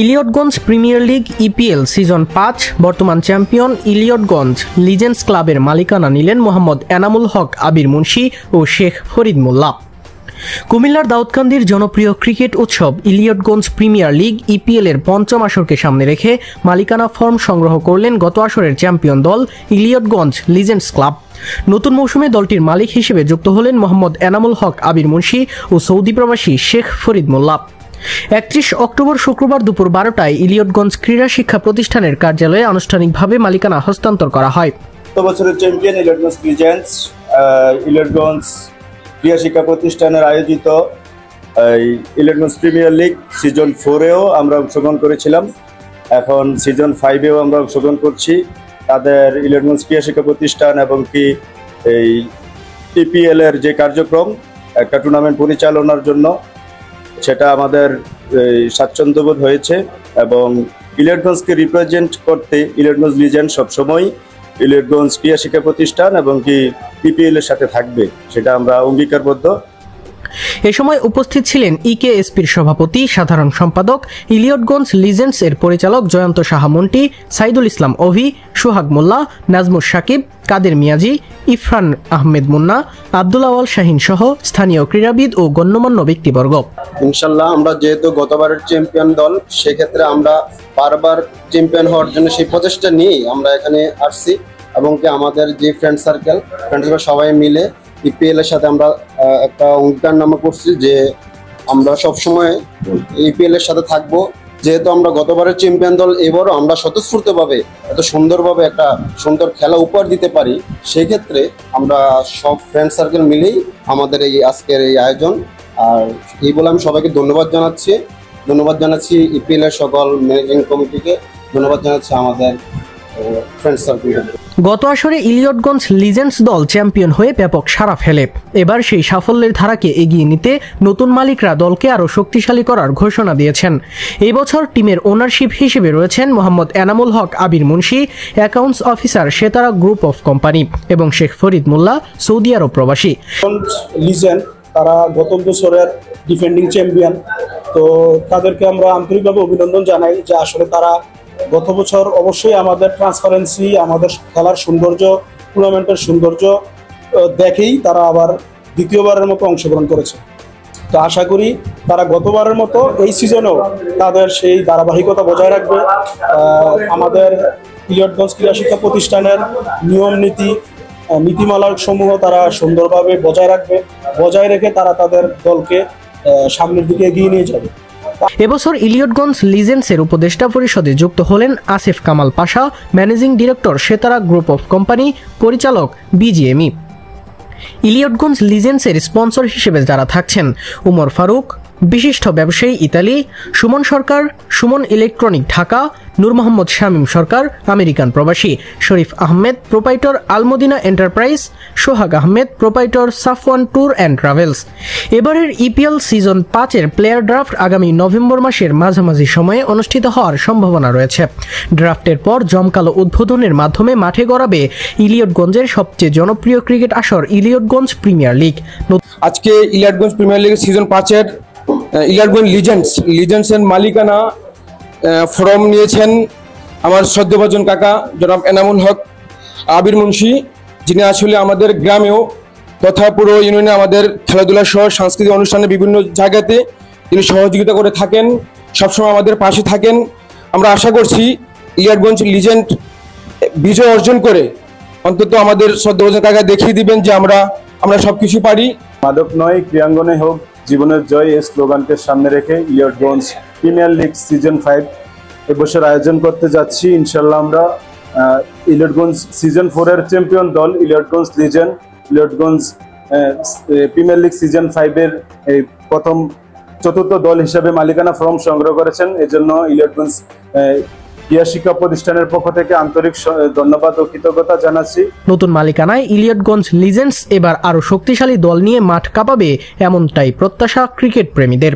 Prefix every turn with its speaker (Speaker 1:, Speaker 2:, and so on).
Speaker 1: Elliotganj premier league EPL season 5 বর্তমান champion Elliotganj legends ক্লাবের মালিকানা নিলেন মোহাম্মদ এনামুল হক আবির মুন্সি ও শেখ ফরিদ মোল্লা। কুমিল্লার দাউদকান্দির জনপ্রিয় ক্রিকেট উৎসব ইলিয়টগঞ্জ প্রিমিয়ার লিগ ইপিএল এর পঞ্চম আসরকে সামনে রেখে মালিকানা ফর্ম সংগ্রহ করলেন গত আসরের চ্যাম্পিয়ন দল ইলিয়টগঞ্জ লিজেন্ডস ক্লাব। নতুন মৌসুমে দলটির মালিক হিসেবে যুক্ত হলেন মোহাম্মদ এনামুল হক আবির মুন্সি ও সৌদি প্রবাসী শেখ ফরিদ মোল্লা। 31 অক্টোবর শুক্রবার দুপুর 12টায় ইলিয়টগঞ্জ ক্রীড়া শিক্ষা প্রতিষ্ঠানের কার্যালয়ে আনুষ্ঠানিকভাবে মালিকানা হস্তান্তর করা হয়।
Speaker 2: গত বছরের চ্যাম্পিয়ন ইলিয়টগঞ্জ লিজেন্ডস ইলিয়টগঞ্জ ক্রীড়া শিক্ষা প্রতিষ্ঠানের আয়োজিত ইলিয়টগঞ্জ প্রিমিয়ার লিগ সিজন 4-এও আমরা অংশগ্রহণ করেছিলাম। এখন সিজন 5-এও আমরা অংশগ্রহণ করছি। তাদের ইলিয়টগঞ্জ ক্রীড়া শিক্ষা প্রতিষ্ঠান এবং কি এই ইপিএল এর যে কার্যক্রম একটা টুর্নামেন্ট পরিচালনার জন্য সেটা আমাদের স্বাচ্ছন্দ্যবোধ হয়েছে এবং ইলিয়টগঞ্জকে রিপ্রেজেন্ট করতে ইলিয়টগঞ্জ লিজেন্ড সবসময় ইলিয়টগঞ্জ ক্রীড়া শিক্ষা প্রতিষ্ঠান এবং কি ইপিএল এর সাথে থাকবে, সেটা আমরা অঙ্গীকারবদ্ধ।
Speaker 1: এ সময় উপস্থিত ছিলেন ইকেএসপির সভাপতি সাধারণ সম্পাদক ইলিয়টগঞ্জ লিজেন্ডস এর পরিচালক জয়ন্ত সাহা মন্টি, সাইদুল ইসলাম অভি, সোহাগ মোল্লা, নাজমুস সাকিব, কাদের মিয়াজি, ইরফান আহমেদ মুন্না, আব্দুল আওয়াল শাহিন সহ স্থানীয় ক্রীড়াবিদ ও গণ্যমান্য ব্যক্তিবর্গ।
Speaker 3: ইনশাল্লাহ আমরা যেহেতু গতবারের চ্যাম্পিয়ন দল, সেক্ষেত্রে আমরা বারবার চ্যাম্পিয়ন হওয়ার জন্য সেই প্রচেষ্টা নিয়েই আমরা এখানে আসছি এবং কি আমাদের যে ফ্রেন্ড সার্কেল সবাই মিলে ইপিএল এর সাথে আমরা একটা অঙ্গীকারনামা করছি যে আমরা সবসময় ইপিএল এর সাথে থাকবো। যেহেতু আমরা গতবারের চ্যাম্পিয়ন দল, এবারও আমরা স্বতঃস্ফূর্তভাবে এত সুন্দরভাবে একটা সুন্দর খেলা উপহার দিতে পারি, সেই ক্ষেত্রে আমরা সব ফ্রেন্ড সার্কেল মিলেই আমাদের এই আজকের এই আয়োজন। আর এই বলে আমি সবাইকে ধন্যবাদ জানাচ্ছি ইপিএল এর সকল ম্যানেজিং কমিটিকে, ধন্যবাদ জানাচ্ছি আমাদের ফ্রেন্ড সার্কেল।
Speaker 1: গত আসরে ইলিয়টগঞ্জ লিজেন্ডস দল চ্যাম্পিয়ন হয়ে ব্যাপক সাড়া ফেলে। এবার সেই সাফল্যের ধারাকে এগিয়ে নিতে নতুন মালিকরা দলকে আরও শক্তিশালী করার ঘোষণা দিয়েছেন। এই বছর টিমের ওনারশিপ হিসেবে রয়েছেন Mohammad Enamul Haque Abir Munshi, accounts officer Setara group of company এবং শেখ ফরিদ মোল্লা, সৌদি আরব প্রবাসী।
Speaker 4: লিজেন্ড তারা গত বছরের ডিফেন্ডিং চ্যাম্পিয়ন, তো তাদেরকে আমরা আন্তরিকভাবে অভিনন্দন জানাই যে আসলে তারা গত বছর অবশ্যই আমাদের ট্রান্সপারেন্সি, আমাদের খেলার সৌন্দর্য, টুর্নামেন্টের সৌন্দর্য দেখেই তারা আবার দ্বিতীয়বারের মতো অংশগ্রহণ করেছে। তো আশা করি তারা গতবারের মতো এই সিজনেও তাদের সেই ধারাবাহিকতা বজায় রাখবে। আমাদের ইলিয়টগঞ্জ ক্রীড়া শিক্ষা প্রতিষ্ঠানের নিয়ম নীতিমালার সমূহ তারা সুন্দরভাবে বজায় রেখে তারা তাদের দলকে সামনের দিকে এগিয়ে নিয়ে যাবে।
Speaker 1: এবছর ইলিয়টগঞ্জ লিজেন্ডসের উপদেষ্টা পরিষদে যুক্ত হলেন Asif Kamal Pasha, managing director Setara group of company, পরিচালক বিজিএমই। ইলিয়টগঞ্জ লিজেন্ডসের স্পন্সর হিসেবে যারা থাকছেন: উমর ফারুক, বিশিষ্ট ব্যবসায়ী Italy, Suman Sarkar, Suman electronic Dhaka, Nur Mohammad Shamim Sarkar American প্রবাসী, Sharif Ahmed proprietor Almadina enterprise, Sohag Ahmed proprietor Safwan tour and travels. এবারের ইপিএল সিজন 5-এর প্লেয়ার ড্রাফট আগামী নভেম্বর মাসের মাঝামাঝি সময়ে অনুষ্ঠিত হওয়ার সম্ভাবনা রয়েছে। ড্রাফটের পর জমকালো উদ্বোধনের মাধ্যমে মাঠে গড়াবে ইলিয়টগঞ্জের সবচেয়ে জনপ্রিয় ক্রিকেট আসর ইলিয়টগঞ্জ প্রিমিয়ার লিগ।
Speaker 5: আজকে ইলিয়টগঞ্জ প্রিমিয়ার লিগ সিজন 5-এর ইলিয়টগঞ্জ লিজেন্ডসের মালিকানা ফর্ম নিয়েছেন আমার শ্রদ্ধেভাজন কাকা জনাব এনামুল হক আবির মুন্সি, যিনি আসলে আমাদের গ্রামেও তথা পুরো ইউনিয়নে আমাদের খেলাধুলা সহ সাংস্কৃতিক অনুষ্ঠানে বিভিন্ন জায়গাতে তিনি সহযোগিতা করে থাকেন, সবসময় আমাদের পাশে থাকেন। আমরা আশা করছি ইলিয়টগঞ্জ লিজেন্ড বিজয় অর্জন করে অন্তত আমাদের শ্রদ্ধেভাজন কাকা দেখিয়ে দিবেন যে আমরা সবকিছু পারি।
Speaker 2: মাদক নয় ক্রীড়াঙ্গনে হোক জীবনের জয় এই স্লোগানকে সামনে রেখে ইলিয়টগঞ্জ প্রিমিয়ার লিগ সিজন 5 এবছর আয়োজন করতে যাচ্ছি। ইনশাল্লাহ আমরা ইলিয়টগঞ্জ সিজন 4-এর চ্যাম্পিয়ন দল Elliotganj legend Elliotganj premier league season 5-এর এই প্রথম চতুর্থ দল হিসেবে মালিকানা ফর্ম সংগ্রহ করেছেন। এজন্য ইলিয়টগঞ্জ ক্রীড়া শিক্ষা প্রতিষ্ঠানের পক্ষ থেকে আন্তরিক ধন্যবাদ ও কৃতজ্ঞতা জানাচ্ছি।
Speaker 1: নতুন মালিকানায় ইলিয়টগঞ্জ লিজেন্ডস এবার আরও শক্তিশালী দল নিয়ে মাঠ কাঁপাবে, এমনটাই প্রত্যাশা ক্রিকেট প্রেমীদের।